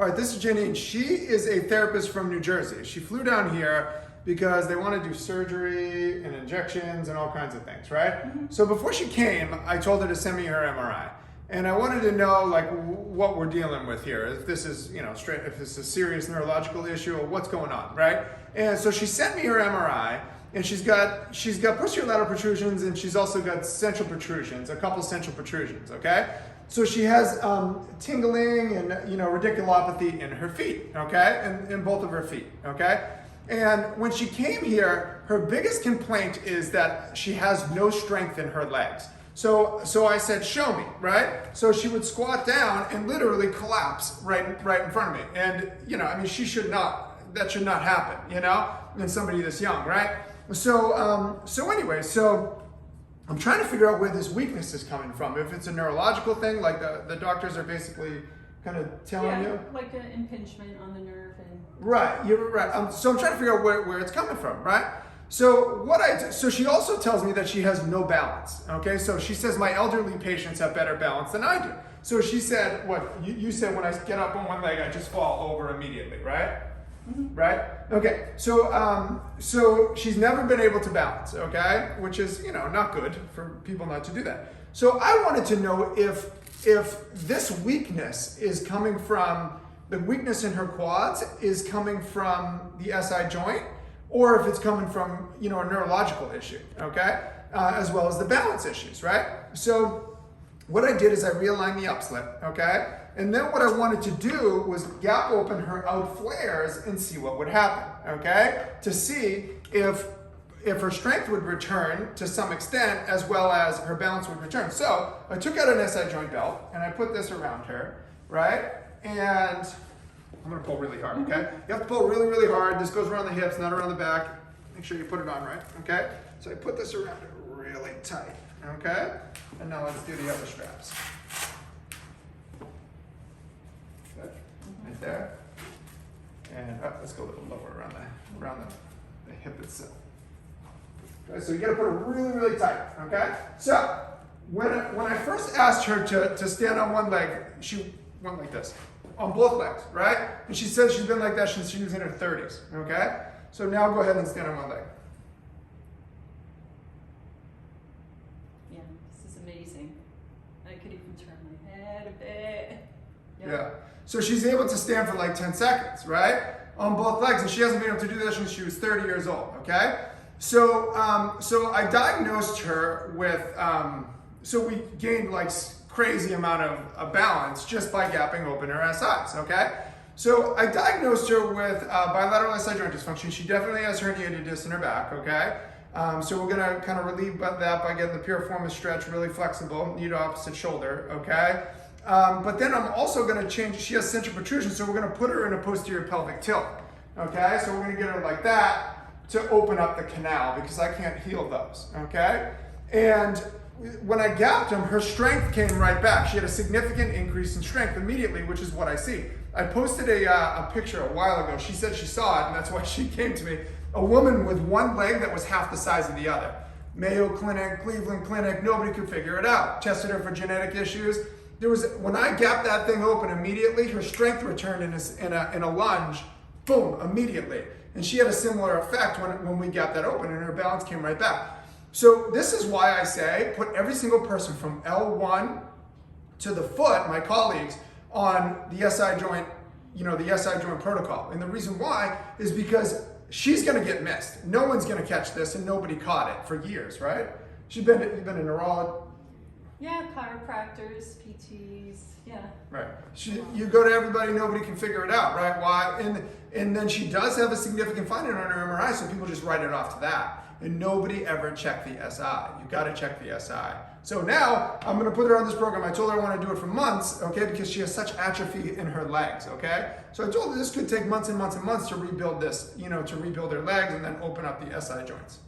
All right, this is Janine. She is a therapist from New Jersey. She flew down here because they want to do surgery and injections and all kinds of things, right? So before she came, I told her to send me her MRI. And I wanted to know like what we're dealing with here. If this is, if this is a serious neurological issue or what's going on, right? And so she sent me her MRI, and she's got posterior lateral protrusions, and she's also got central protrusions, a couple central protrusions, okay? So she has tingling and radiculopathy in her feet, okay? In both of her feet, okay? And when she came here, her biggest complaint is that she has no strength in her legs. So I said, show me, right? So she would squat down and literally collapse right in front of me. And, that should not happen, in somebody this young, right? So I'm trying to figure out where this weakness is coming from. If it's a neurological thing, like the doctors are basically kind of telling you. Like an impingement on the nerve. Right, you're right. So I'm trying to figure out where it's coming from, right? So she also tells me that she has no balance, okay? So she says my elderly patients have better balance than I do. So she said, you said when I get up on one leg, I just fall over immediately, right? Right? Okay, so she's never been able to balance, okay? Which is, not good for people not to do that. So I wanted to know if this weakness is coming from, the weakness in her quads is coming from the SI joint, or if it's coming from, a neurological issue, okay? As well as the balance issues, right? So what I did is I realigned the upslip, okay? And then what I wanted to do was gap open her out flares and see what would happen, okay? To see if her strength would return to some extent as well as her balance would return. So I took out an SI joint belt and I put this around her, right? And I'm gonna pull really hard, okay? You have to pull really, really hard. This goes around the hips, not around the back. Make sure you put it on right, okay? So I put this around her really tight, okay? And now let's do the other straps. Good, right there. And let's go a little lower around the hip itself. Okay, so you gotta put it really, really tight, okay? So when I first asked her to stand on one leg, she went like this. On both legs, right? And she says she's been like that since she was in her 30s, okay? So now go ahead and stand on one leg. Yeah, this is amazing. I could even turn my head a bit. Yeah. So she's able to stand for like 10 seconds, right? On both legs, and she hasn't been able to do that since she was 30 years old, okay? So I diagnosed her with, so we gained like crazy amount of balance just by gapping open her SIs, okay? So I diagnosed her with bilateral SI joint dysfunction. She definitely has herniated disc in her back, okay? So we're gonna kind of relieve that by getting the piriformis stretch really flexible, knee to opposite shoulder, okay? But then I'm also gonna change, she has central protrusion, so we're gonna put her in a posterior pelvic tilt, okay? So we're gonna get her like that to open up the canal because I can't heal those, okay? And when I gapped him, her strength came right back. She had a significant increase in strength immediately, which is what I see. I posted a picture a while ago. She said she saw it, and that's why she came to me. A woman with one leg that was half the size of the other. Mayo Clinic, Cleveland Clinic, nobody could figure it out. Tested her for genetic issues. When I gapped that thing open immediately, her strength returned in a lunge, boom, immediately. And she had a similar effect when we gapped that open, and her balance came right back. So this is why I say put every single person from L1 to the foot, my colleagues, on the SI joint, the SI joint protocol. And the reason why is because she's gonna get missed. No one's gonna catch this, and nobody caught it for years, right? You've been a neurologist. Yeah, chiropractors, PTs, yeah. Right. You go to everybody, nobody can figure it out, right? Why? And then she does have a significant finding on her MRI, so people just write it off to that. And nobody ever checked the SI. You gotta check the SI. So now, I'm gonna put her on this program. I told her I wanna do it for months, okay, because she has such atrophy in her legs, okay? So I told her this could take months and months and months to rebuild this, to rebuild her legs and then open up the SI joints.